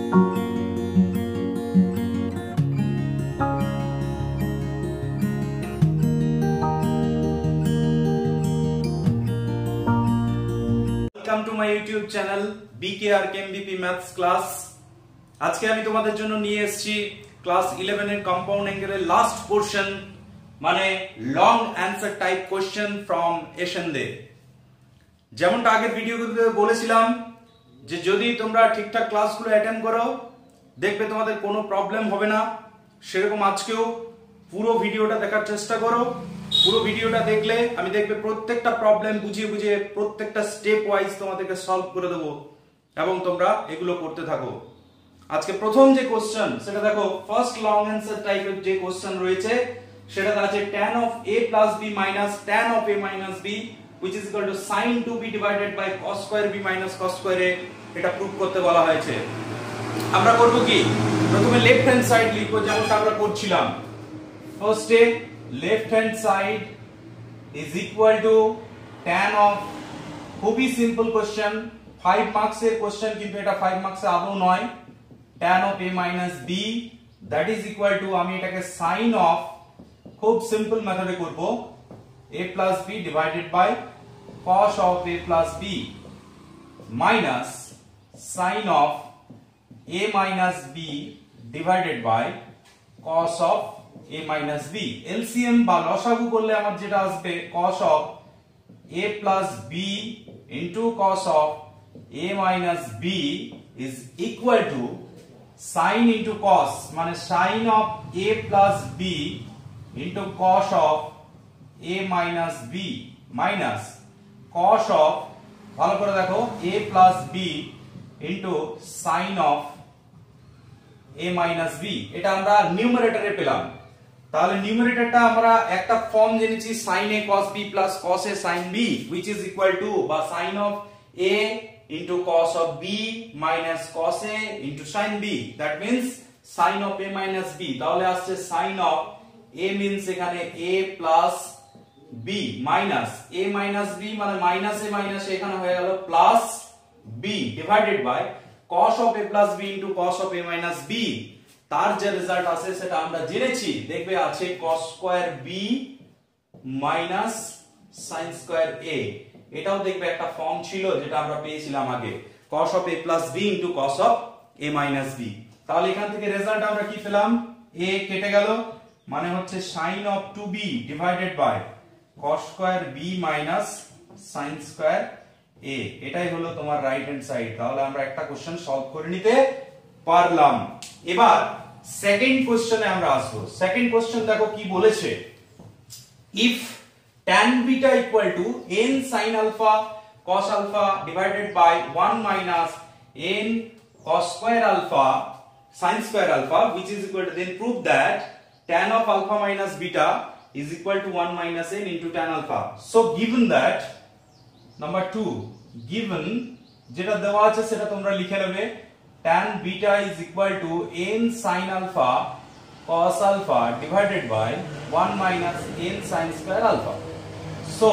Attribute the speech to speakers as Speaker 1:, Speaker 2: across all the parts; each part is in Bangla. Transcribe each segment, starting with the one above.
Speaker 1: Welcome to my YouTube channel BKRKMBP Maths Class। আজকে আমি তোমাদের জন্য নিয়ে এসেছি ক্লাস 11 এর কম্পাউন্ড অ্যাঙ্গেলের লাস্ট পোরশন, মানে long answer type question from এশনদে। যেমনটা আগের ভিডিওগুলোতে বলেছিলাম যে যদি তোমরা ঠিকঠাক ক্লাসগুলো অ্যাটেন্ড করো দেখবে তোমাদের কোনো প্রবলেম হবে না। সেরকম আজকেও পুরো ভিডিওটা দেখার চেষ্টা করো। পুরো ভিডিওটা দেখলে আমি দেখবে প্রত্যেকটা প্রবলেম বুঝিয়ে বুঝিয়ে প্রত্যেকটা স্টেপ ওয়াইজ তোমাদেরকে সলভ করে দেবো এবং তোমরা এগুলো করতে থাকো। আজকে প্রথম যে কোশ্চেন সেটা দেখো, ফার্স্ট লং অ্যানসার টাইপের যে কোশ্চেন রয়েছে সেটা আছে tan of a plus b minus tan of a minus b which is equal to sin 2b divided by cos square b minus cos square a। এটা প্রুফ করতে বলা হয়েছে। আমরা করব কি, প্রথমে লেফট হ্যান্ড সাইড লিখবো যেমনটা আমরা করছিলাম। ফার্স্টে left hand side is equal to tan of, খুবই সিম্পল কোশ্চেন, 5 মার্কস এর কোশ্চেন, কিন্তু এটা 5 মার্কস এ আদৌ নয়। tan of a minus b that is equal to, আমি এটাকে sin of, খুব সিম্পল মেথডে করব, a plus b divided by cos of a plus b minus sin of a minus b divided by cos of a minus b। LCM বা লসাগু করলে আমার যেটা আসবে cos of a plus b into cos of a minus b is equal to sin into cos, মানে sin of a plus b into cos of a minus b minus cos of, ভালো করে দেখো, a plus b into sin of a minus b। এটা আমরা নিউমারেটরে পেলাম। তাহলে নিউমারেটরটা আমরা একটা ফর্ম জেনেছি sin a cos b plus cos a sin b which is equal to, বা sin of a into cos of b minus cos a into sin b, that means sin of a minus b। তাহলে আসছে sin of a means এখানে a plus b minus a minus b মানে minus a minus এখানে হয়ে গেল plus b divided by cos of a plus b into cos of a minus b। তার যে রেজাল্ট আছে সেটা আমরা জেনেছি, দেখবে আছে cos square b minus sin square a। এটাও দেখবে একটা ফর্ম ছিল যেটা আমরা পেয়েছিলাম আগে, cos of a plus b into cos of a minus b। তাহলে এখান থেকে রেজাল্ট আমরা কি পেলাম, a কেটে গেল, মানে হচ্ছে sin of 2b divided by cos square b minus sin square a। এটাই হলো তোমার রাইট হ্যান্ড সাইড। তাহলে আমরা একটা কোশ্চেন সলভ করে নিতে পারলাম। এবার সেকেন্ড কোশ্চেনে আমরা আসবো। সেকেন্ড কোশ্চেন দেখো কি বলেছে, if tan beta equal to n sin alpha cos alpha divided by 1 minus n cos square alpha sin square alpha which is equal to, then prove that tan of alpha minus beta is equal to 1 minus n into tan alpha। So given that, number 2, given যেটা দেওয়া আছে সেটা তোমরা লিখে নেবে, tan beta is equal to n sin alpha cos alpha divided by 1 minus n sin square alpha। So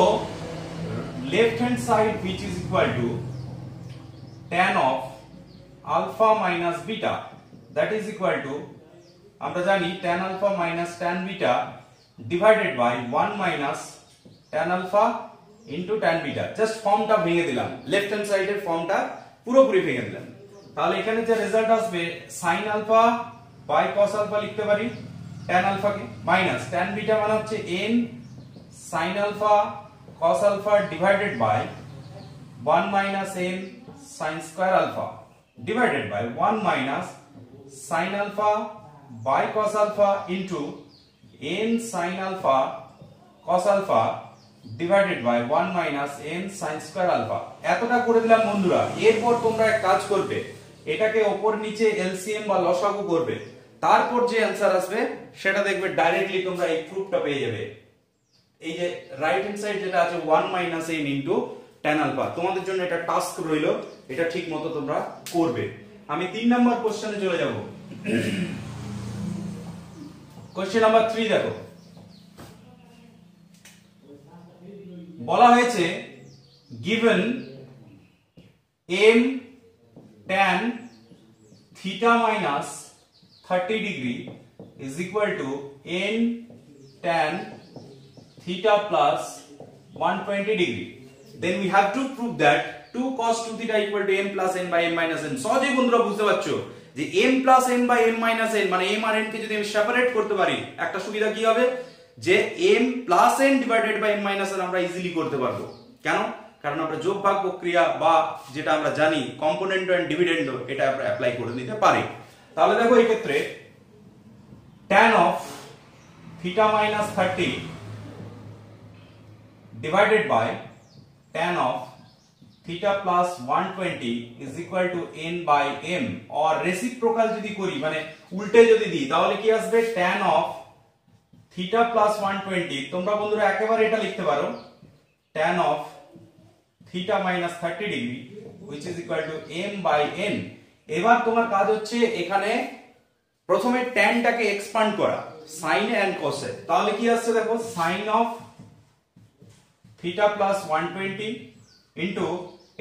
Speaker 1: left hand side which is equal to tan of alpha minus beta, that is equal to, আমরা জানি tan alpha minus tan beta divided by 1 minus tan alpha into tan beta। Just ফর্মটা ভেঙে দিলাম, লেফট হ্যান্ড সাইডের ফর্মটা পুরোপুরি ভেঙে দিলাম। তাহলে এখানে যে রেজাল্ট আসবে sin alpha by cos alpha লিখতে পারি tan alpha কে, মাইনাস tan beta মানে হচ্ছে n sin alpha cos alpha divided by 1 minus n sin square alpha divided by 1 minus sin alpha by cos alpha into n sin alpha cos alpha divided by 1 minus n sin square alpha। এতটা করে দিলাম বন্ধুরা। এরপর তোমরা এক কাজ করবে, এটাকে উপর নিচে এলসিএম বা লসাগু করবে, তারপর যে অ্যানসার আসবে সেটা দেখবে ডাইরেক্টলি তোমরা এই প্রুফটা পেয়ে যাবে। এই যে রাইট হ্যান্ড সাইড যেটা আছে 1 minus n into tan alpha, তোমাদের জন্য এটা টাস্ক রইলো, এটা ঠিক মতো তোমরা করবে। আমি 3 নাম্বার কোশ্চেনে চলে যাব। কোশ্চেন নাম্বার 3 দেখো, বলা হয়েছে given m tan theta minus 30 degree is equal to n tan theta plus 120 degree. Then we have to prove that 2 cos 2 theta equal to m plus n by m minus n. সহজেই বন্ধুরা বুঝতে পারছো যে m plus n by m minus n মানে m আর n কে যদি আমি সেপারেট করতে পারি একটা সুবিধা কি হবে যে m plus n divided by m minus n আমরা ইজিলি করতে পারবো। কেন? কারণ আমরা যোগ ভাগ প্রক্রিয়া বা যেটা আমরা জানি কম্পোনেন্ট এন্ড ডিভিডেন্ড এটা আমরা অ্যাপ্লাই করে নিতে পারি। তাহলে দেখো এই ক্ষেত্রে tan of theta minus 30 divided by tan of theta plus 120 is equal to n by m or reciprocal যদি করি মানে উল্টে যদি দিই তাহলে কি আসবে tan of theta plus 120 তোমরা বন্ধুরা একেবারে এটা লিখতে পারো tan of theta minus 30 degree which is equal to m by n। এবার তোমার কাজ হচ্ছে এখানে প্রথমে tan টাকে এক্সপ্যান্ড করা sin and cos এ। তাহলে কি আসছে দেখো sin of theta plus 120 into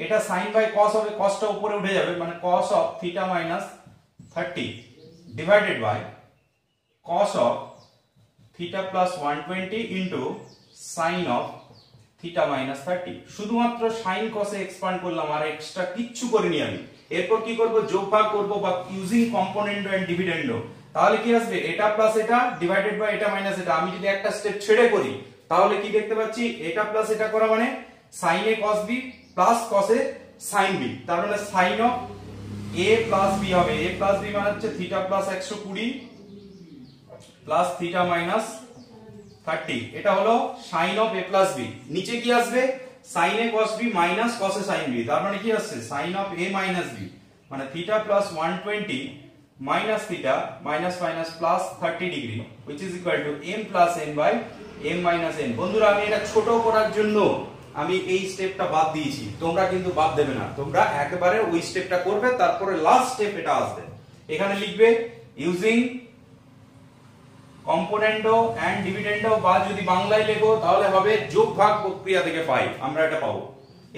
Speaker 1: এটা sin by cos হবে cos টা উপরে উঠে যাবে মানে cos of theta minus 30 divided by cos of theta plus 120 into sin of theta minus 30 শুধুমাত্র sin cos এ এক্সপ্যান্ড করলাম আর এক্সট্রা কিচ্ছু করিনি আমি। এরপর কি করব যোগ ভাগ করব বা ইউজিং কম্পোনেন্ট এন্ড ডিভিডেন্ড। তাহলে কি আসবে এটা প্লাস এটা ডিভাইডেড বাই এটা মাইনাস এটা। আমি যদি একটা স্টেপ ছেড়ে করি তাহলে কি দেখতে পাচ্ছি এটা প্লাস এটা করা মানে sin a cos b plus cos a sin b তার মানে sin of a plus b হবে a plus b মানে হচ্ছে theta plus 120 plus theta minus 30 এটা হলো sin of a plus b। নিচে কি আসবে sin a cos b minus cos a sin b তার মানে কি আসছে sin of a minus b মানে theta plus 120 minus theta minus minus plus 30 degree which is equal to m plus n by m minus n। বন্ধুরা আমি এটা ছোট করার জন্য আমি এই স্টেপটা বাদ দিয়েছি, তোমরা কিন্তু বাদ দেবে না, তোমরা একেবারে ওই স্টেপটা করবে তারপরে লাস্ট স্টেপ এটা আসবে। এখানে লিখবে ইউজিং কম্পোনেন্টো এন্ড ডিভিডেন্ডো বা যদি বাংলায় লেখো তাহলে হবে যোগ ভাগ প্রক্রিয়া থেকে পাই আমরা এটা পাবো।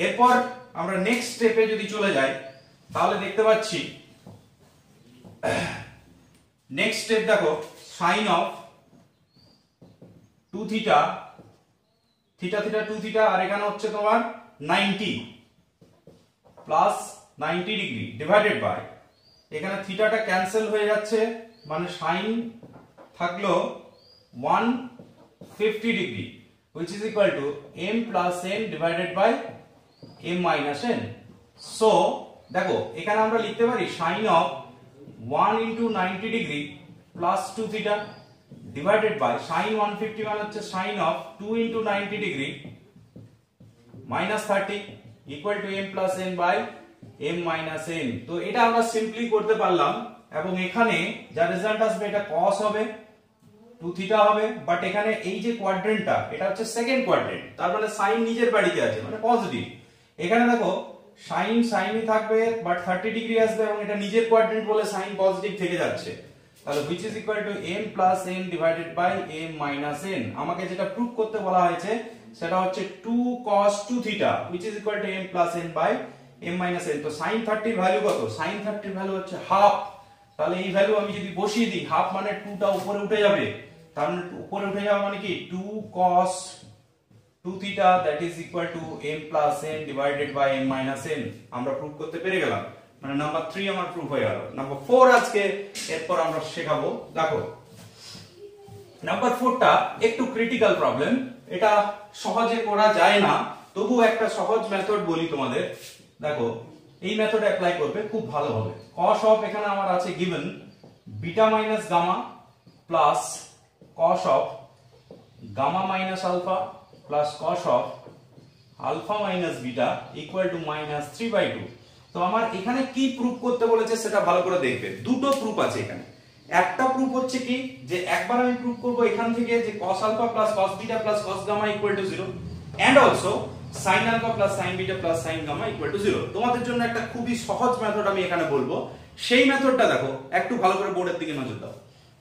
Speaker 1: এরপর আমরা নেক্সট স্টেপে যদি চলে যাই তাহলে দেখতে পাচ্ছি নেক্সট স্টেপ দেখো sin of 2 theta theta theta 2 theta আর এখানে হচ্ছে তোমার 90 প্লাস 90 ডিগ্রি ডিভাইডেড বাই এখানে থিটাটা ক্যান্সেল হয়ে যাচ্ছে মানে sin থাকলো 150 degree which is equal to m plus n divided by m minus n। so দেখো এখানে আমরা লিখতে পারি sin of 1 into 90 degree plus 2 theta divided by sin 150 মানে হচ্ছে sin of 2 into 90 degree minus 30 equal to m plus n by m minus n। তো এটা আমরা সিম্পলি করতে পারলাম এবং এখানে যা রেজাল্ট আসবে এটা cos হবে 2 থিটা হবে বাট এখানে এই যে কোয়াড্রেন্টটা এটা হচ্ছে সেকেন্ড কোয়াড্রেন্ট তার মানে sin নিজের বাড়িতে আছে মানে পজিটিভ। এখানে দেখো sin ই থাকবে বাট 30 ডিগ্রি আসবে এবং এটা নিজের কোয়াড্রেন্ট বলে sin পজিটিভ থেকে যাচ্ছে তাহলে which is equal to m plus n divided by m minus n। আমাকে যেটা প্রুফ করতে বলা হয়েছে সেটা হচ্ছে 2 cos 2 theta which is equal to m plus n by m minus n। তো sin 30 এর ভ্যালু কত? sin 30 এর ভ্যালু হচ্ছে হাফ। তাহলে এই ভ্যালু আমি যদি বসিয়ে দিই হাফ মানে 2 টা উপরে উঠে যাবে তার মানে উপরে উঠে যাবে মানে কি 2 cos 2 theta that is equal to m plus n divided by m minus n। আমরা প্রুফ করতে পেরে গেলাম মানে নাম্বার 3 আমার প্রুফ হয়ে গেল। নাম্বার 4 আজকে এরপর আমরা শেখাবো। দেখো নাম্বার 4 টা একটু ক্রিটিক্যাল প্রবলেম, এটা সহজে করা যায় না তবু একটা সহজ মেথড বলি তোমাদের। দেখো এই মেথড অ্যাপ্লাই করবে খুব ভালো হবে। cos of এখানে আমার আছে given beta minus gamma plus cos of gamma minus alpha plus cos of alpha minus beta equal to minus 3/2। তো আমার এখানে কি প্রুফ করতে বলেছে সেটা ভালো করে দেখবে। দুটো প্রুফ আছে এখানে। একটা প্রুফ হচ্ছে কি যে একবার আমি প্রুফ করব এখান থেকে যে cos alpha plus cos beta plus cos gamma equal to 0 and also sin alpha plus sin beta plus sin gamma equal to 0। তোমাদের জন্য একটা খুবই সহজ মেথড আমি এখানে বলবো, সেই মেথডটা দেখো একটু ভালো করে বোর্ডের দিকে নজর দাও।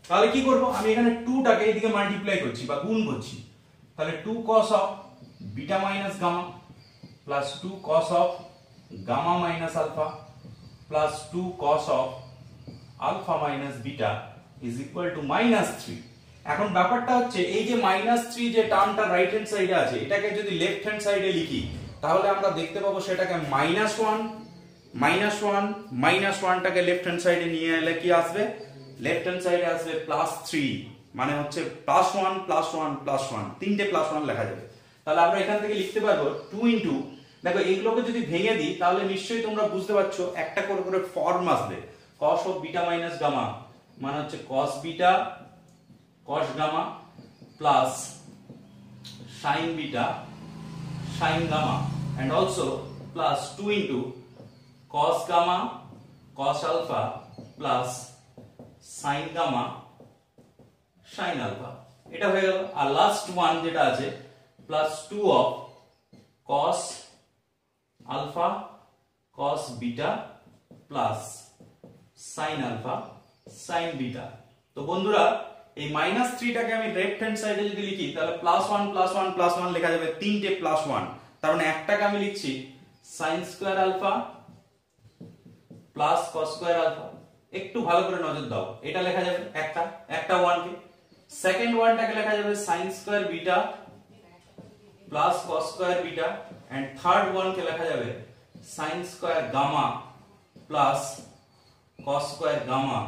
Speaker 1: তাহলে কি করব আমি এখানে 2 টাকে এইদিকে মাল্টিপ্লাই করছি বা গুণ করছি তাহলে 2 cos of beta minus gamma plus 2 cos of gamma minus alpha plus 2 cos of alpha minus beta is equal to -3। এখন ব্যাপারটা হচ্ছে এই যে -3 যে টার্মটা রাইট হ্যান্ড সাইডে আছে, এটাকে যদি লেফট হ্যান্ড সাইডে লিখি তাহলে আমরা দেখতে পাবো সেটাকে -1টাকে লেফট হ্যান্ড সাইডে নিয়ে এলে কি আসবে, লেফট হ্যান্ড সাইডে আসবে +3, মানে হচ্ছে +1 +1 +1, তিনটে +1 লেখা যাবে। তাহলে আমরা এখান থেকে লিখতে পারবো 2 ইনটু, দেখো এইগুলোকে যদি ভেঙে দিই তাহলে নিশ্চয়ই তোমরা বুঝতে পারছো একটা করে করে ফর্ম আসবে। cos of beta minus gamma মানে হচ্ছে cos beta cos gamma plus sin beta sin gamma and also plus 2 into cos gamma cos alpha plus sin gamma sin alpha, এটা হয়ে গেল। আর লাস্ট ওয়ান যেটা আছে plus 2 of cos alpha cos beta plus sin alpha sin beta। তো বন্ধুরা এই -3টাকে আমি লেফট হ্যান্ড সাইডে যদি লিখি তাহলে +1 +1 +1 লেখা যাবে, তিনটে +1, তার মানে একটাকে আমি লিখছি sin square alpha plus cos square alpha. একটু ভালো করে নজর দাও, এটা লেখা যাবে একটা 1 কে। সেকেন্ড ওয়ানটাকে লেখা যাবে sin square beta plus cos square beta and third one কে লেখা যাবে sin square gamma plus cos square gamma.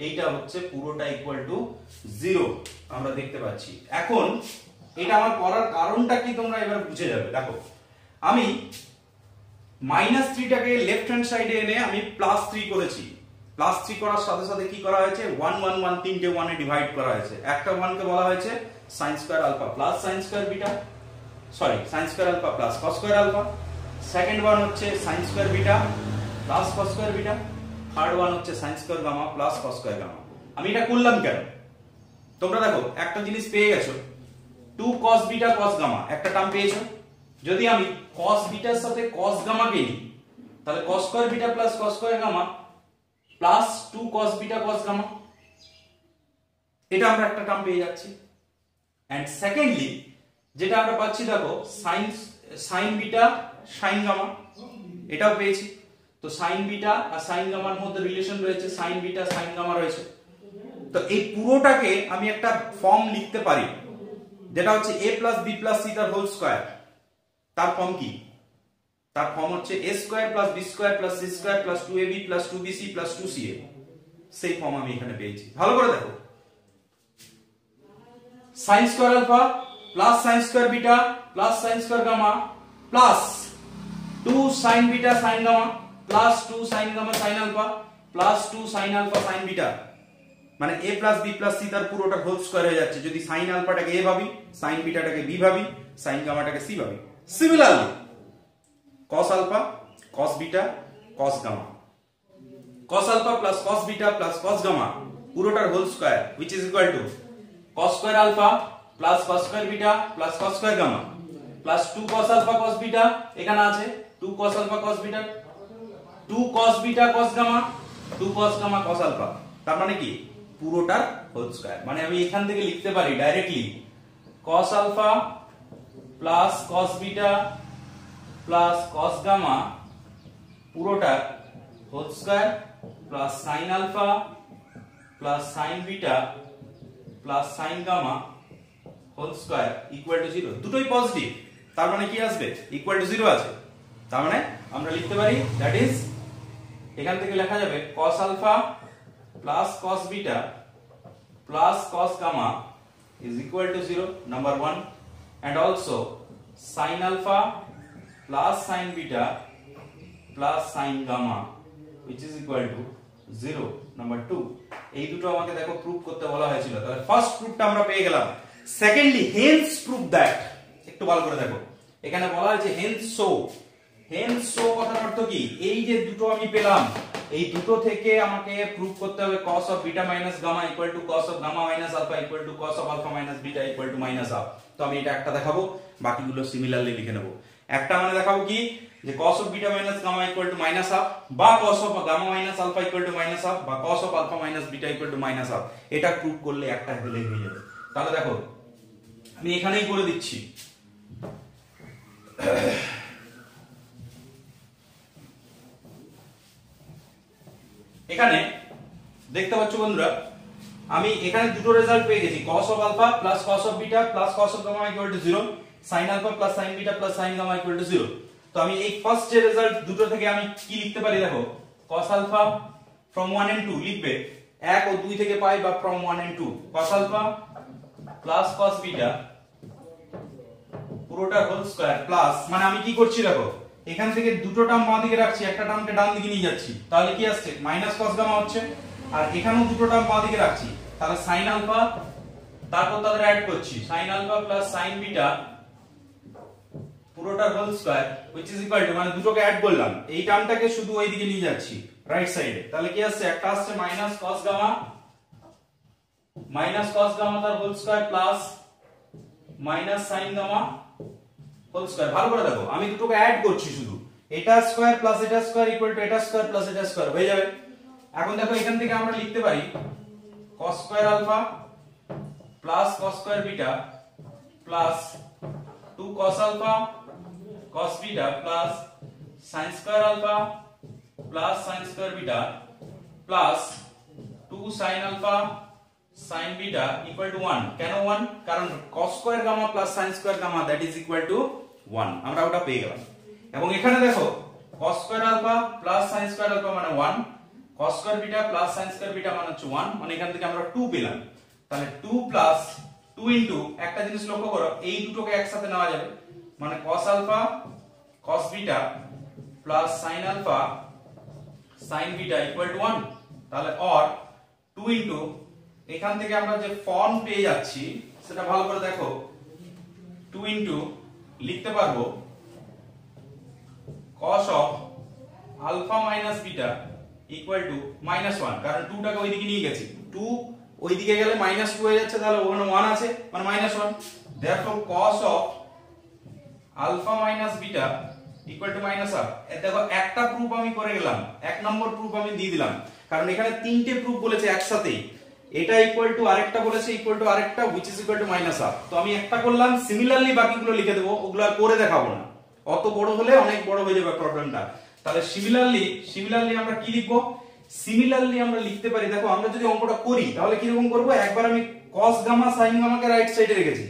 Speaker 1: এইটা হচ্ছে পুরোটা ইকুয়াল টু 0 আমরা দেখতে পাচ্ছি। এখন এটা আমার করার কারণটা কি তোমরা এবার বুঝে যাবে। দেখো আমি -3টাকে লেফট হ্যান্ড সাইডে এনে আমি +3 করেছি। +3 করার সাথে সাথে কি করা হয়েছে, 1 1 1 তিনটে 1 এ ডিভাইড করা হয়েছে। একটা 1 কে বলা হয়েছে sin square alpha plus sin square beta, sorry sin square alpha plus cos square alpha. Second one হচ্ছে sin square beta plus cos square beta. Third one হচ্ছে sin square gamma plus cos square gamma. আমি এটা করলাম কেন, তোমরা দেখো একটা জিনিস পেয়ে গেছো, 2 cos বিটা cos গামা একটা টার্ম পেয়েছো। যদি আমি cos বিটার সাথে cos গামা কে নিই তাহলে cos square beta plus cos square gamma plus 2 cos beta cos gamma, এটা আমরা একটা টার্ম পেয়ে যাচ্ছি। এন্ড সেকেন্ডলি যেটা আমরা পাচ্ছি দেখো sin বিটা sin গামা, এটাও পেয়েছি। তো sin বিটা আর sin গামার মধ্যে রিলেশন রয়েছে, sin বিটা sin গামা রয়েছে। তো এই পুরোটাকে আমি একটা ফর্ম লিখতে পারি যেটা হচ্ছে a plus b plus c তার হোল স্কয়ার। তার ফর্ম কি, তার ফর্ম হচ্ছে a square plus b square plus c square plus 2ab plus 2bc plus 2ca। সেই ফর্ম আমি এখানে পেয়েছি। ভালো করে দেখো, sin square alpha plus sin square beta plus sin square gamma plus 2 sin beta sin gamma plus 2 sin gamma sin alpha plus 2 sin alpha sin beta, মানে a plus b plus c তার পুরোটা হোল স্কয়ার হয়ে যাচ্ছে। যদি sin আলফাটাকে a ভাবি, sin বিটাটাকে b ভাবি, sin গামাটাকে c ভাবি। Similarly cos alpha cos beta cos gamma, cos alpha plus cos beta plus cos gamma পুরোটার whole square which is equal to cos square alpha plus cos square beta plus cos square gamma plus 2 cos alpha cos beta, এখানে আছে 2 cos alpha cos beta 2 cos beta cos gamma 2 cos gamma cos alpha, তার মানে কি পুরোটার হোল স্কয়ার। মানে আমি এখান থেকে লিখতে পারি directly cos alpha plus cos beta plus cos gamma পুরোটার whole square plus sin alpha plus sin beta plus sin gamma whole square equal to 0। দুটোই পজিটিভ, তার মানে কি আসবে ইকুয়াল টু 0 আছে। তার মানে আমরা লিখতে পারি দ্যাট ইজ, এখান থেকে লেখা যাবে cos alpha plus cos beta plus cos gamma is equal to 0, number 1, and also sin alpha plus sin beta plus sin gamma which is equal to 0, number 2। এই দুটো আমাকে দেখো প্রুফ করতে বলা হয়েছিল। তাহলে ফার্স্ট প্রুফটা আমরা পেয়ে গেলাম। সেকেন্ডলি হেন্স প্রুফ দ্যাট, একটু ভালো করে দেখো, এখানে বলা হয়েছে হেন্স সো। হেন্স সো কথার অর্থ কি, এই যে দুটো আমি পেলাম এই দুটো থেকে আমাকে প্রুফ করতে হবে cos of beta minus gamma equal to cos of gamma minus alpha equal to cos of alpha minus beta equal to minus half। তো আমি এটা একটা দেখাবো, বাকিগুলো সিমিলারলি লিখে নেব। একটা মানে দেখাবো কি যে cos of beta minus gamma equal to minus half বা cos of gamma minus alpha equal to minus half বা cos of alpha minus beta equal to minus half। এটা প্রুফ করলে একটা হলেই হয়ে যাবে। তাহলে দেখো আমি এখানেই করে দিচ্ছি। এখানে দেখতে পাচ্ছ বন্ধুরা, আমি এখানে দুটো রেজাল্ট পেয়ে গেছি, cos of alpha plus cos of beta plus cos of gamma equal to 0, sin alpha plus sin beta plus sin gamma equal to 0। তো আমি এই ফার্স্ট যে রেজাল্ট দুটো থেকে আমি কি লিখতে পারি দেখো, cos alpha from 1 and 2 লিখবে 1 ও 2 থেকে পাই বা from 1 and 2, cos alpha plus cos beta পুরোটা হোল স্কয়ার প্লাস, মানে আমি কি করছি দেখো, এখান থেকে দুটো টার্ম বাঁ দিকে রাখছি, একটা টার্মকে ডান দিকে নিয়ে যাচ্ছি, তাহলে কি আসছে মাইনাস cos gamma হচ্ছে, আর এখানেও দুটো টার্ম বাঁ দিকে রাখছি, তাহলে sin alpha, তারপর তাদের অ্যাড করছি sin alpha plus sin beta পুরোটা whole square which is equal to, মানে দুটোকে অ্যাড করলাম, এই টার্মটাকে শুধু ওই দিকে নিয়ে যাচ্ছি রাইট সাইডে, তাহলে কি আসছে, একটা আসছে মাইনাস cos gamma তার whole square plus minus sin gamma whole square. ভালো করে দেখো, আমি দুটোকে অ্যাড করছি শুধু, এটা স্কয়ার প্লাস এটা স্কয়ার ইকুয়াল টু এটা স্কয়ার প্লাস এটা স্কয়ার হয়ে যাবে। এখন দেখো এখান থেকে আমরা লিখতে পারি cos square alpha plus cos square beta plus 2 cos alpha cos beta plus sin square alpha plus sin square beta plus 2 sin alpha sin beta equal to 1। কেন 1? কারণ cos square gamma plus sin square gamma that is equal to 1, আমরা ওটা পেয়ে গেলাম। এবং এখানে দেখো cos square alpha plus sin square alpha মানে 1, cos square beta plus sin square beta মানে হচ্ছে 1, মানে এখান থেকে আমরা 2 পেলাম। তাহলে 2 প্লাস 2 ইনটু, একটা জিনিস লক্ষ্য করো, এই দুটোকে একসাথে নেওয়া যাবে, মানে cos alpha cos beta plus sin alpha sin beta equal to 1। তাহলে অর 2 ইনটু, এখান থেকে আমরা যে ফর্ম পেয়ে যাচ্ছি সেটা ভালো করে দেখো, 2 ইনটু লিখতে পারবো cos of alpha minus beta equal to -1, কারণ 2 টাকে ওইদিকে নিয়ে গেছি, 2 ওইদিকে গেলে -2 হয়ে যাচ্ছে, তাহলে ওখানে 1 আছে মানে -1, therefore cos of alpha minus beta equal to -1। দেখো একটা প্রুফ আমি করে গেলাম, এক নম্বর প্রুফ আমি দিয়ে দিলাম, কারণ এখানে তিনটে প্রুফ বলেছে একসাথেই, এটা ইকুয়াল টু আরেকটা বলেছে ইকুয়াল টু আরেকটা which is equal to -1। তো আমি একটা করলাম, সিমিলারলি বাকিগুলো লিখে দেবো, ওগুলো আর করে দেখাবো না, অত বড় হলে অনেক বড় হয়ে যাবে প্রবলেমটা। তাহলে সিমিলারলি আমরা কি লিখবো, সিমিলারলি আমরা লিখতে পারি, দেখো আমরা যদি অঙ্কটা করি তাহলে কি রকম করব, একবার আমি cos গামা sin গামাকে রাইট সাইডে রেখেছি,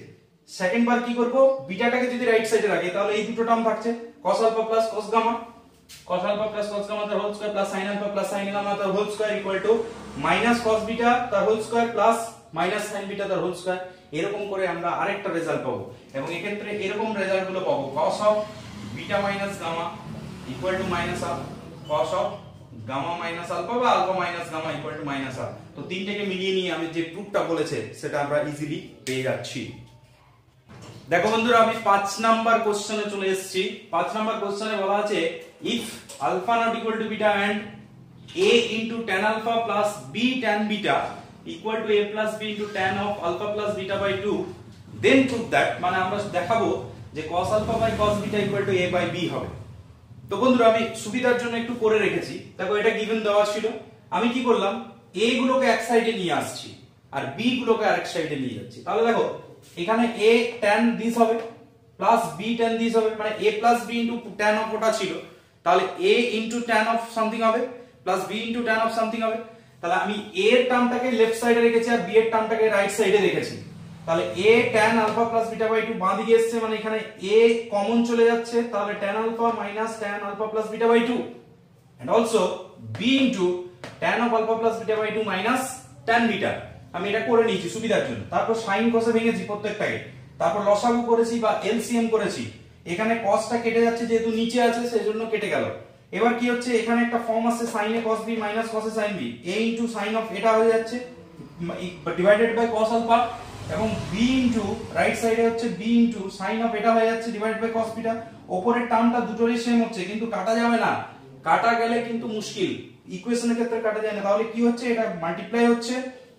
Speaker 1: সেকেন্ড বার কি করব, বিটাটাকে যদি রাইট সাইডে রাখি তাহলে এই দুটো টার্ম থাকছে, cos alpha plus cos gamma তার whole square plus sin alpha plus sin gamma তার whole square equal to minus cos beta তার whole square plus minus sin beta তার হোল স্কয়ার। এরকম করে আমরা আরেকটা রেজাল্ট পাবো, এবং এই ক্ষেত্রে এরকম রেজাল্ট গুলো পাবো, cos of beta minus gamma equal to minus half, cos of gamma minus alpha বা alpha minus gamma equal to minus half. তো তিনটাকে মিলিয়ে নিয়ে আমি যে প্রুফটা বলেছে সেটা আমরা ইজিলি পেয়ে যাচ্ছি। দেখো বন্ধুরা, আমি 5 নাম্বার কোশ্চেনে চলে এসেছি। 5 নাম্বার কোশ্চেনে বলা আছে if alpha not equal to beta and a into tan alpha plus b tan beta equal to a plus b into tan of alpha plus beta by 2, then prove that, মানে আমরা দেখাবো যে cos alpha by cos beta equal to a by b হবে। তো বন্ধুরা, আমি সুবিধার জন্য একটু করে রেখেছি, দেখো এটা গিভেন দেওয়া ছিল, আমি কি করলাম, a গুলোকে এক সাইডে নিয়ে আসছি আর b গুলোকে আরেক সাইডে নিয়ে যাচ্ছি। তাহলে দেখো এখানে a tan this হবে প্লাস b tan this হবে, মানে a plus b into tan of ওটা ছিল, তাহলে a into tan of something হবে plus b into tan of something হবে। তাহলে আমি a এর টার্মটাকে লেফট সাইডে রেখেছি আর b এর টার্মটাকে রাইট সাইডে রেখেছি, তাহলে a tan alpha plus beta by 2 বাঁ দিকে এসেছে, মানে এখানে a কমন চলে যাচ্ছে, তাহলে tan alpha minus tan alpha plus beta by 2 and also b into tan of alpha plus beta by 2 minus tan beta। আমি এটা করে নিয়েছি সুবিধার জন্য, তারপর sin cos এ ভেঙেছি প্রত্যেকটাকে, তারপর লসাগু করেছি বা এলসিএম করেছি, এখানে cosটা কেটে যাচ্ছে যেহেতু নিচে আছে সেজন্য কেটে গেল। এবার কি হচ্ছে, এখানে একটা ফর্ম আছে sin a cos b minus cos a sin b, a into sin of এটা হয়ে যাচ্ছে ডিভাইডেড বাই cos alpha, এবং b into রাইট সাইডে হচ্ছে b into sin of এটা হয়ে যাচ্ছে ডিভাইডেড বাই cos beta। উপরের টার্মটা দুটোরই সেম হচ্ছে, কিন্তু কাটা যাবে না, কাটা গেলে কিন্তু মুশকিল, ইকুয়েশনের ক্ষেত্রে কাটা যায় না, তাহলে কি হচ্ছে, এটা মাল্টিপ্লাই হচ্ছে,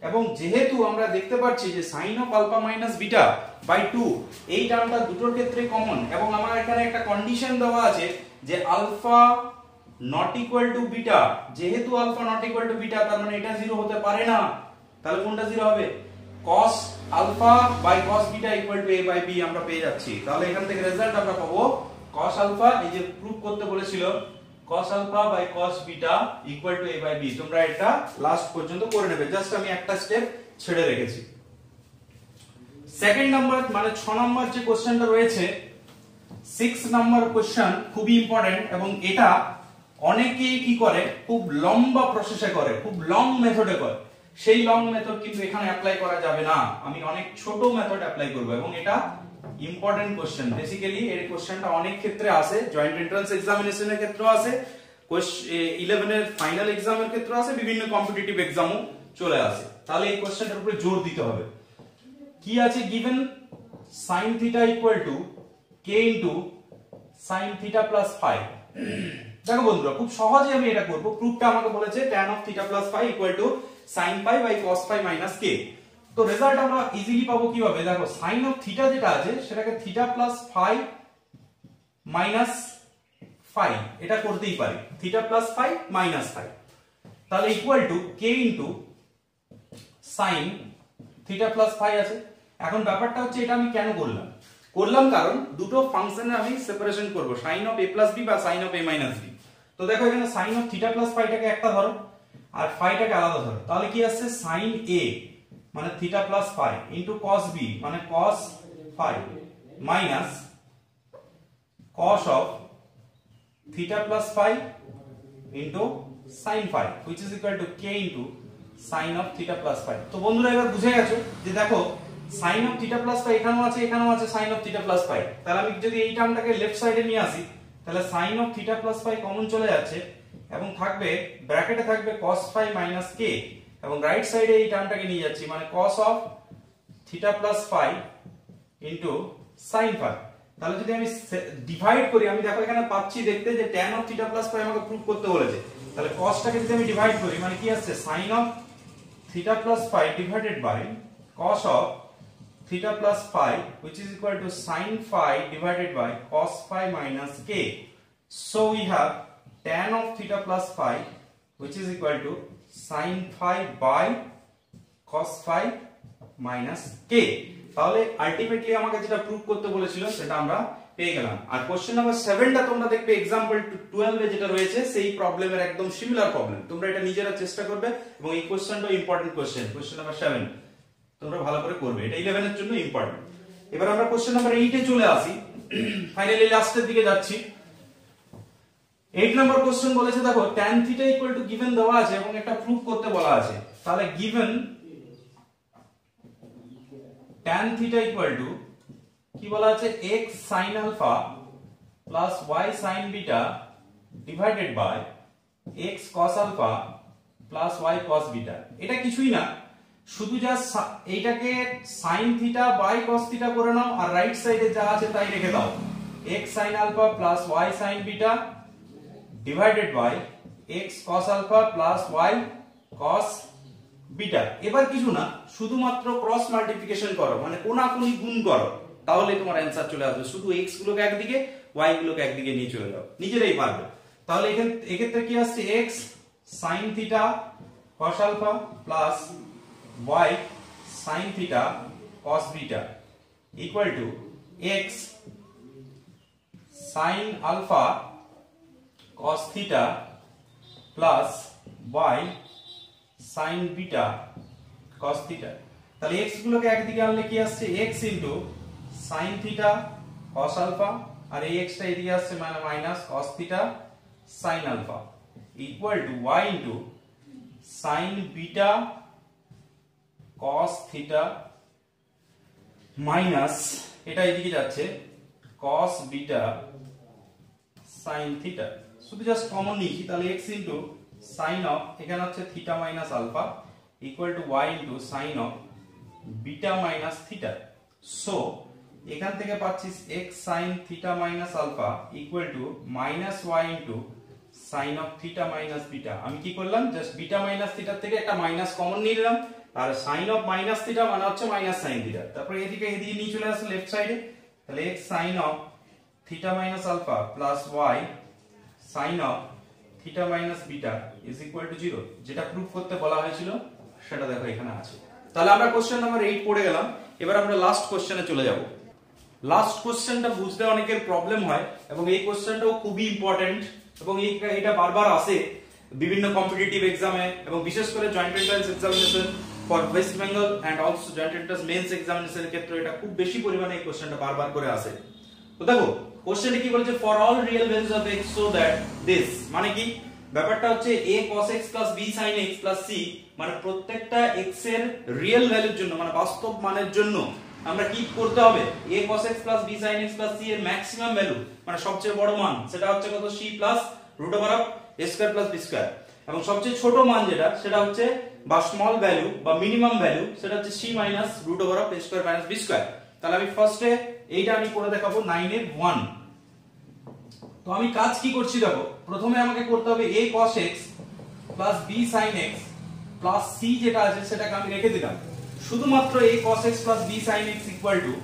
Speaker 1: এবং যেহেতু আমরা দেখতে পাচ্ছি যে sin of alpha minus beta by 2 এই টার্মটা দুটোর ক্ষেত্রে কমন, এবং আমার এখানে একটা কন্ডিশন দেওয়া আছে যে alpha not equal to beta, যেহেতু alpha not equal to beta তার মানে এটা 0 হতে পারে না, তাহলে কোনটা 0 হবে, cos alpha by cos beta equal to a by b আমরা পেয়ে যাচ্ছি। তাহলে এখান থেকে রেজাল্ট আমরা পাবো cos alpha, এই যে প্রুফ করতে বলেছিল cos alpha by cos beta equal to a by b। তোমরা এটা লাস্ট পর্যন্ত করে নেবে, জাস্ট আমি একটা স্টেপ ছেড়ে রেখেছি। সেকেন্ড নাম্বার মানে 6 নাম্বার যে কোশ্চেনটা রয়েছে, 6 নাম্বার কোশ্চেন খুবই ইম্পর্টেন্ট, এবং এটা অনেকেই কি করে খুব লম্বা প্রসেসে করে, খুব লং মেথডে করে। সেই লং মেথড কিন্তু এখানে অ্যাপ্লাই করা যাবে না, আমি অনেক ছোট মেথড অ্যাপ্লাই করব। এবং এটা ইম্পর্টেন্ট কোশ্চেন, বেসিক্যালি এই কোশ্চেনটা অনেক ক্ষেত্রে আসে, জয়েন্ট এন্ট্রান্স এক্সামিনেশনের ক্ষেত্রেও আসে, 11 এর ফাইনাল এক্সামের ক্ষেত্রেও আসে, বিভিন্ন কম্পিটিটিভ এক্সামও চলে আসে। তাহলে এই কোশ্চেনটার উপরে জোর দিতে হবে। কি আছে given sin theta equal to k into sin theta plus phi। দেখো বন্ধুরা, খুব সহজে আমি এটা করব। প্রুফটা আমাকে বলেছে tan of theta plus phi equal to sin phi by cos phi minus k। তো রেজাল্ট আমরা ইজিলি পাবো কিভাবে? দেখো sin of theta যেটা আছে সেটাকে theta plus phi minus phi এটা করতেই পারি, theta plus phi minus phi, তাহলে equal to k into sin theta plus phi আছে। এখন ব্যাপারটা হচ্ছে এটা আমি কেন করলাম কারণ দুটো ফাংশনের আমি সেপারেশন করব, sin of a plus b বা sin of a minus b। তো দেখো এখানে sin of theta plus phi টাকে একটা ধরো আর phi টাকে আলাদা ধরো, তাহলে কি আসছে sin a মানে theta plus phi into cos b মানে cos phi minus cos of theta plus phi into sin phi which is equal to k into sin of theta plus phi। তো বন্ধুরা এবার বুঝে গেছো যে দেখো sin of theta plus phi এখানেও আছে sin of theta plus phi। তাহলে আমি যদি এই টার্মটাকে লেফট সাইডে নিয়ে আসি, তাহলে sin of theta plus phi common চলে যাচ্ছে এবং থাকবে ব্র্যাকেটে থাকবে cos phi minus k, এবং রাইট সাইডে এই টার্মটাকে নিয়ে যাচ্ছি মানে cos of theta plus phi into sin phi। তাহলে যদি আমি ডিভাইড করি, আমি দেখো এখানে পাচ্ছি দেখতে যে tan of theta plus phi আমাকে প্রুফ করতে বলেছে, তাহলে cos টাকে যদি আমি ডিভাইড করি মানে কি আসছে sin of theta plus phi divided by cos of theta plus phi which is equal to sin phi divided by cos phi minus k। So we have tan of theta plus phi which is equal to sin phi by cos phi minus k। তাহলে আলটিমেটলি আমাকে যেটা প্রুফ করতে বলেছিল সেটা আমরা পেয়ে গেলাম। আর কোশ্চেন নাম্বার 7টা তোমরা দেখবে एग्जांपल 12 এ যেটা রয়েছে সেই প্রবলেমের একদম সিমিলার প্রবলেম। তোমরা এটা নিজেরা চেষ্টা করবে এবং এই কোশ্চেনটাও ইম্পর্টেন্ট কোশ্চেন, কোশ্চেন নাম্বার 7 তোমরা ভালো করে করবে, এটা 11 এর জন্য ইম্পর্টেন্ট। এবার আমরা কোশ্চেন নাম্বার 8 এ চলে আসি, ফাইনালি লাস্টের দিকে যাচ্ছি। 8 নম্বর কোশ্চেন বলেছে দেখো tan theta equal to given দেওয়া আছে এবং একটা প্রুফ করতে বলা আছে। তাহলে given tan theta equal to কি বলা আছে x sin alpha plus y sin beta divided by x cos alpha plus y cos beta। এটা কিছুই না, শুধু জাস্ট এইটাকে sin theta by cos theta করে নাও আর রাইট সাইডে যা আছে তাই রেখে দাও, x sin alpha plus y sin beta divided by x cos alpha plus y cos beta। এবার কিছু না, শুধুমাত্র ক্রস মাল্টিপ্লিকেশন করো মানে কোনাকুনি গুণ করো, তাহলে তোমার অ্যানসার চলে আসবে। শুধু x গুলোকে একদিকে y গুলোকে একদিকে নিয়ে চলে যাও, নিজেরাই পারবে। তাহলে এক্ষেত্রে কি আসছে x sin theta cos alpha plus y sin theta cos beta equal to x sin alpha cos theta plus y sin beta cos theta। তাহলে x গুলোকে একদিকে আনলে কি আসছে x into sin theta cos alpha আর এই x টা এদিকে আসছে মানে minus cos theta sin alpha equal to y into sin beta cos theta minus এটা এদিকে যাচ্ছে cos beta sin theta। শুধু জাস্ট কমন নিয়েছি, তাহলে x into sin of এখানে হচ্ছে theta minus alpha equal to y into sin of beta minus theta। So এখান থেকে পাচ্ছি x sin theta minus alpha equal to minus y into sin of theta minus beta। আমি কি করলাম, জাস্ট beta minus theta থেকে একটা মাইনাস কমন নিয়ে নিলাম, আর sin of minus theta মানে হচ্ছে minus sin theta। তারপর এদিকে নিয়ে চলে আসছে লেফট সাইডে, তাহলে x sin of theta minus alpha plus y sin of theta minus beta is equal to 0, যেটা প্রুফ করতে বলা হয়েছিল সেটা দেখো এখানে আছে। তাহলে আমরা কোশ্চেন নাম্বার 8 পড়ে গেলাম। এবার আমরা লাস্ট কোশ্চেনে চলে যাব। লাস্ট কোশ্চেনটা বুঝতে অনেকের প্রবলেম হয় এবং এই কোশ্চেনটাও খুবই ইম্পর্টেন্ট এবং এটা বারবার আসে বিভিন্ন কম্পিটিটিভ এক্সামে এবং বিশেষ করে joint entrance examination for West Bengal and also joint entrance mains এক্সামিনেশনের ক্ষেত্রে এটা খুব বেশি পরিমাণে এই কোশ্চেনটা বারবার করে আসে। তো দেখো কোশ্চেনটা কি বলছে, for all real values of x so that this, মানে কি ব্যাপারটা হচ্ছে a cos x b sin x c, মানে প্রত্যেকটা x এর রিয়েল ভ্যালুর জন্য মানে বাস্তব মানের জন্য আমরা কি করতে হবে, a cos x b sin x c এর ম্যাক্সিমাম ভ্যালু মানে সবচেয়ে বড় মান সেটা হচ্ছে কত c plus root over of a square plus b square, এবং সবচেয়ে ছোট মান যেটা সেটা হচ্ছে বা স্মল ভ্যালু বা মিনিমাম ভ্যালু সেটা হচ্ছে c minus root over of a square minus b square. তাহলে আমি ফার্স্টে এইটা আমি করে দেখাবো 9 এর 1। তো আমি কাজ কি করছি দেখো, প্রথমে আমাকে করতে হবে a cos x plus b sin x plus c যেটা আছে সেটাকে আমি রেখে দিলাম, শুধুমাত্র a cos x plus b sin x equal to,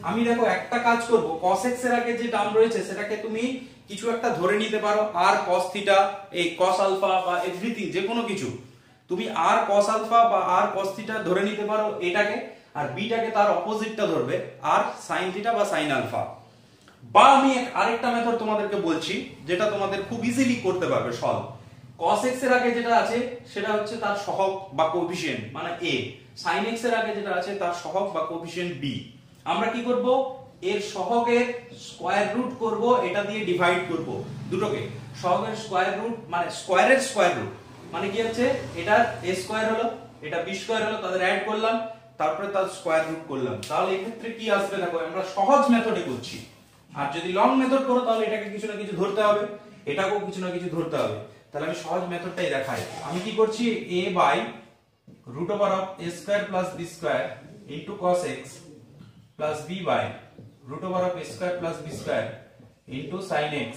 Speaker 1: আমি দেখো একটা কাজ করব, cos x এর আগে যে টার্ম রয়েছে সেটাকে তুমি কিছু একটা ধরে নিতে পারো r cos থিটা, এই cos আলফা বা এভরিথিং যে কোনো কিছু তুমি r cos আলফা বা r cos থিটা ধরে নিতে পারো এটাকে, আর b টাকে তার অপোজিটটা ধরবে r sin থিটা বা sin আলফা। বা আমি আরেকটা মেথড তোমাদেরকে বলছি যেটা তোমাদের খুব ইজিলি করতে পারবে সলভ, cos x এর আগে যেটা আছে সেটা হচ্ছে তার সহগ বা কোএফিসিয়েন্ট মানে a, sin x এর আগে যেটা আছে তার সহগ বা কোএফিসিয়েন্ট b। আমরা কি করব, এর সহগের স্কয়ার রুট করব, এটা দিয়ে ডিভাইড করব দুটোকে, সহগের স্কয়ার রুট মানে স্কয়ারের স্কয়ার রুট মানে কি হচ্ছে, এটা a স্কয়ার হলো এটা b স্কয়ার হলো, তাদের অ্যাড করলাম তারপরে তার স্কয়ার রুট করলাম। তাহলে এই ক্ষেত্রে কি আসবে দেখো, আমরা সহজ মেথডে করছি, আর যদি লং মেথড করো তাহলে এটাকে কিছু না কিছু ধরতে হবে, এটাকেও কিছু না কিছু ধরতে হবে। তাহলে আমি সহজ মেথডটাই দেখাই, আমি কি করছি a by root over of a square plus b square into cos x plus b by root over of a square plus b square into sin x।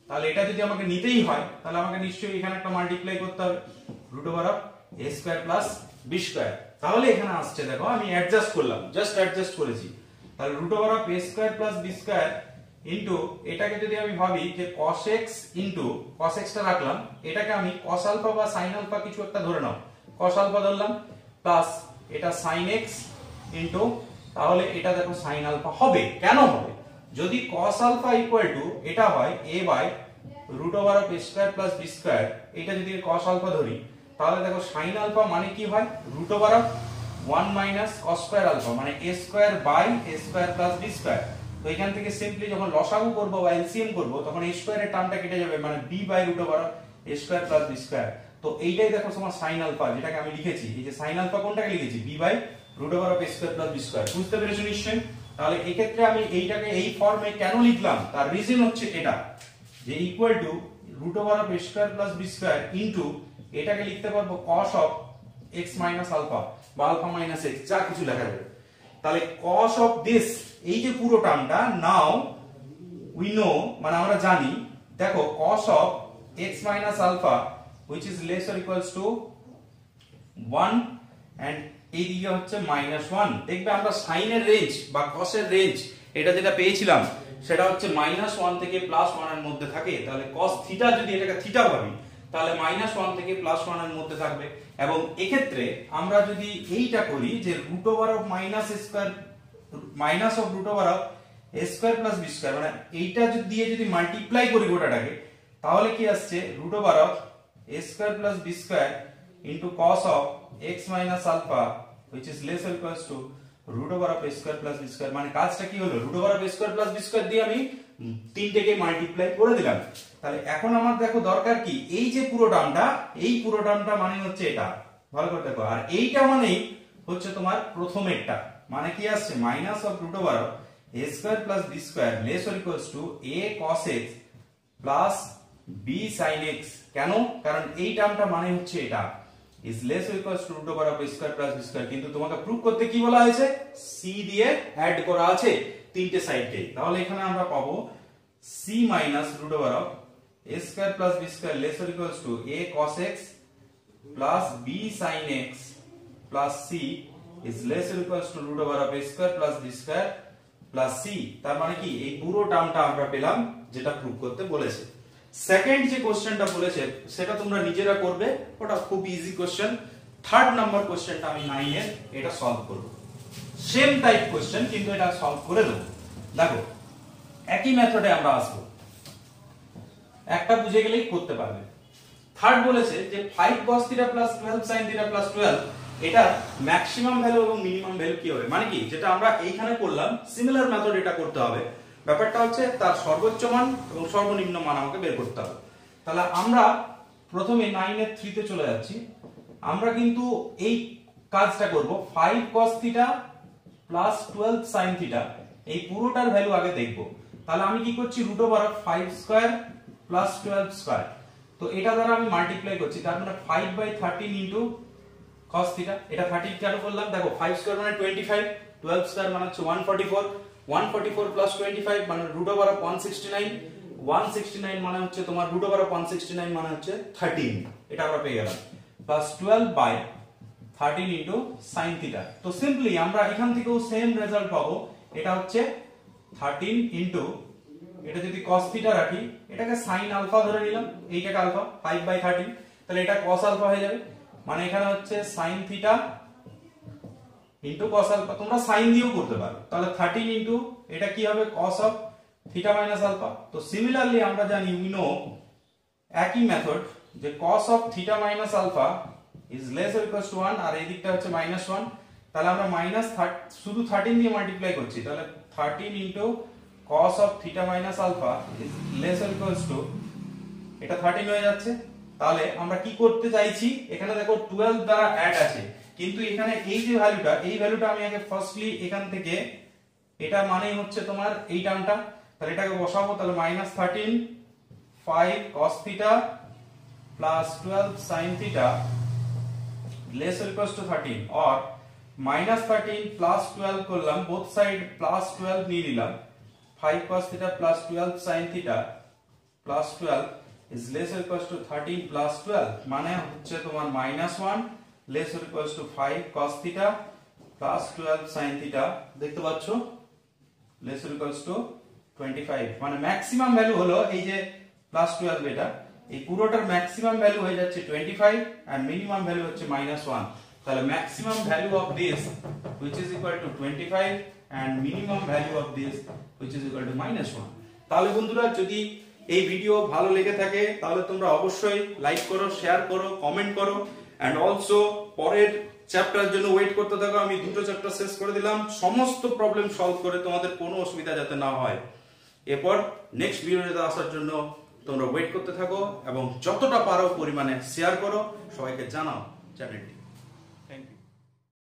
Speaker 1: তাহলে এটা যদি আমাকে নিতেই হয় তাহলে আমাকে নিশ্চয়ই এখানে একটা মাল্টিপ্লাই করতে হবে, root over of a square plus b square. তাহলে এখানে আসছে দেখো আমি অ্যাডজাস্ট করলাম, জাস্ট অ্যাডজাস্ট করেছি, তাহলে root over of a square plus b square into এটাকে যদি আমি ভাবি যে cos x into cos x টা রাখলাম, এটাকে আমি cos আলফা বা sin আলফা কিছু একটা ধরে নাও, cos আলফা ধরলাম প্লাস এটা sin x ইনটু, তাহলে এটা দেখো sin আলফা হবে। কেন হবে, যদি cos আলফা ইকুয়াল টু এটা হয় a by root over of a square plus b square, এটা যদি cos আলফা ধরি তাহলে দেখো sin আলফা মানে কি হয়, root over of 1 minus cos square alpha মানে a square by a square plus b square. তো এখান থেকে সিম্পলি যখন লসাগু করব বা এলসিএম করব তখন a স্কয়ারের টার্মটা কেটে যাবে, মানে b by root over of a square plus b square. তো এইটাই দেখো তোমার sin আলফা, যেটাকে আমি লিখেছি, এই যে sin আলফা কোনটাকে লিখেছি, b by root over of a square plus b square. বুঝতে পেরেছো নিশ্চয়ই? তাহলে এই ক্ষেত্রে আমি এইটাকে এই ফর্মে কেন লিখলাম তার রিজন হচ্ছে এটা, যে equal to root over of a square plus b square into এটাকে লিখতে পারবো cos of x minus alpha বা আলফা মাইনাস x যা কিছু লেখা যাবে। তাহলে cos অফ দিস, এই যে পুরো টার্মটা, নাও উই নো মানে আমরা জানি, দেখো cos of x minus alpha which is less or equals to 1 and এই দিকে হচ্ছে -1। দেখবে আমরা sin এর রেঞ্জ বা cos এর রেঞ্জ এটা যেটা পেয়েছিলাম সেটা হচ্ছে -1 থেকে +1 এর মধ্যে থাকে। তাহলে cos থিটা যদি এটাকে থিটা ভাবি তাহলে -1 থেকে +1 এর মধ্যে থাকবে। এবং এক্ষেত্রে আমরা যদি এইটা করি যে root over of minus square minus of root over of a square plus b square, মানে এইটা দিয়ে যদি মাল্টিপ্লাই করি গোটাটাকে তাহলে কি আসছে, root over of a square plus b square into cos of x minus alpha which is less or equals to root over of a square plus b square। মানে কাজটা কি হলো, root over of a square plus b square দিয়ে আমি তিনটেকে মাল্টিপ্লাই করে দিলাম। তাহলে এখন আমার দেখো দরকার কি, এই যে পুরো টার্মটা, এই পুরো টার্মটা মানে হচ্ছে এটা, ভালো করে দেখো, আর এইটা মানেই হচ্ছে তোমার প্রথমেরটা, মানে কি আসছে minus of root over of a square plus b square less or equals to a cos x plus b sin x। কেন, কারণ এই টার্মটা মানে হচ্ছে এটা is less or equals to root over of a square plus b square, কিন্তু তোমাকে প্রুফ করতে কি বলা হয়েছে, c দিয়ে অ্যাড করা আছে তিনটে সাইডকে। তাহলে এখানে আমরা পাবো c minus root over of a square plus b square less or equals to a cos x plus b sin x plus c is less or equals to root over of a square plus b square plus c। তার মানে কি এই পুরো টার্মটা আমরা পেলাম যেটা প্রুফ করতে বলেছে। সেকেন্ড যে কোশ্চেনটা বলেছে সেটা তোমরা নিজেরা করবে, ওটা খুব ইজি কোশ্চেন। থার্ড নাম্বার কোশ্চেনটা আমি 9 এর এটা সলভ করব, সেম টাইপ কোশ্চেন কিন্তু এটা সলভ করে দেব। দেখো একই মেথডে আমরা আসবো, একটা বুঝে গেলেই করতে পারবে। থার্ড বলেছে যে 5 cos θ প্লাস 12 sin θ প্লাস 12 এটা ম্যাক্সিমাম ভ্যালু এবং মিনিমাম ভ্যালু কি হবে, মানে কি যেটা আমরা এইখানে করলাম সিমিলার মেথড এটা করতে হবে। ব্যাপারটা হচ্ছে তার সর্বোচ্চ মান এবং সর্বনিম্ন মান আমাকে বের করতে হবে। তাহলে আমরা প্রথমে 9 এর 3 তে চলে যাচ্ছি। আমরা কিন্তু এই কাজটা করব 5 cos θ প্লাস 12 sin θ এই পুরোটার ভ্যালু আগে দেখব। তাহলে আমি কি করছি √5 স্কয়ার প্লাস 12 স্কয়ার, তো এটা দ্বারা আমি মাল্টিপ্লাই করছি, তার মানে 5/13 ইনটু cos θ। এটা 30 কেন বললাম, দেখো 5 স্কয়ার মানে 25, 12 স্কয়ার মানে হচ্ছে 144, 144 প্লাস 25 মানে √169, 169 মানে হচ্ছে তোমার √169 মানে হচ্ছে 13, এটা আমরা পেয়ে গেলাম, প্লাস 12/13 ইনটু sin θ। তো সিম্পলি আমরা এখান থেকেও সেম রেজাল্ট পাবো, এটা হচ্ছে 13 ইনটু, এটা যদি cos θ রাখি এটাকে sin আলফা ধরে নিলাম, এইটাকে আলফা 5/13, তাহলে এটা cos আলফা হয়ে যাবে, মানে এখানে হচ্ছে sin θ ইনটু cos আলফা। তোমরা sin দিয়েও করতে পারো, তাহলে 13 ইনটু এটা কি হবে cos অফ θ মাইনাস আলফা। তো সিমিলারলি আমরা জানি উই নো একই মেথড যে cos of θ minus alpha is less or equals to 1, আর এই দিকটা হচ্ছে -1, তাহলে আমরা শুধু 13 দিয়ে মাল্টিপ্লাই করছি, তাহলে 13 into cos of θ minus alpha is less or equals to, এটা 13 হয়ে যাচ্ছে। তাহলে আমরা কি করতে চাইছি, এখানে দেখো 12 দ্বারা অ্যাড আছে, কিন্তু এখানে এই যে ভ্যালুটা, এই ভ্যালুটা আমি আগে ফার্স্টলি এখান থেকে, এটা মানেই হচ্ছে তোমার এই টার্মটা, তাহলে এটাকে বসাবো, তাহলে -13 5 cos θ plus 12 sin θ less or equals to 13, or -13 plus 12 করলাম, বোথ সাইড প্লাস 12 নিয়ে নিলাম, 5 cos θ plus 12 sin θ plus 12 is less or equals to 13 plus 12, মানে হচ্ছে তোমার -1 less or equals to 5 cos θ plus 12 sin θ, দেখতে পাচ্ছ less or equals to 25, মানে ম্যাক্সিমাম ভ্যালু হলো এই যে প্লাস 12, এটা এই পুরোটার ম্যাক্সিমাম ভ্যালু হয়ে যাচ্ছে 25 and মিনিমাম ভ্যালু হচ্ছে -1, তাহলে maximum value of this which is equal to 25 and minimum value of this which is equal to -1। তাহলে বন্ধুরা যদি এই ভিডিও ভালো লেগে থাকে তাহলে তোমরা অবশ্যই লাইক করো, শেয়ার করো, কমেন্ট করো, এন্ড অলসো পরের চ্যাপ্টারের জন্য ওয়েট করতে থাকো। আমি দুটো চ্যাপ্টার শেষ করে দিলাম, সমস্ত প্রবলেম সলভ করে তোমাদের কোনো অসুবিধা যাতে না হয়। এরপর নেক্সট ভিডিওতে আসার জন্য তোমরা ওয়েট করতে থাকো এবং যতটা পারো পরিমাণে শেয়ার করো, সবাইকে জানাও চ্যানেলটি।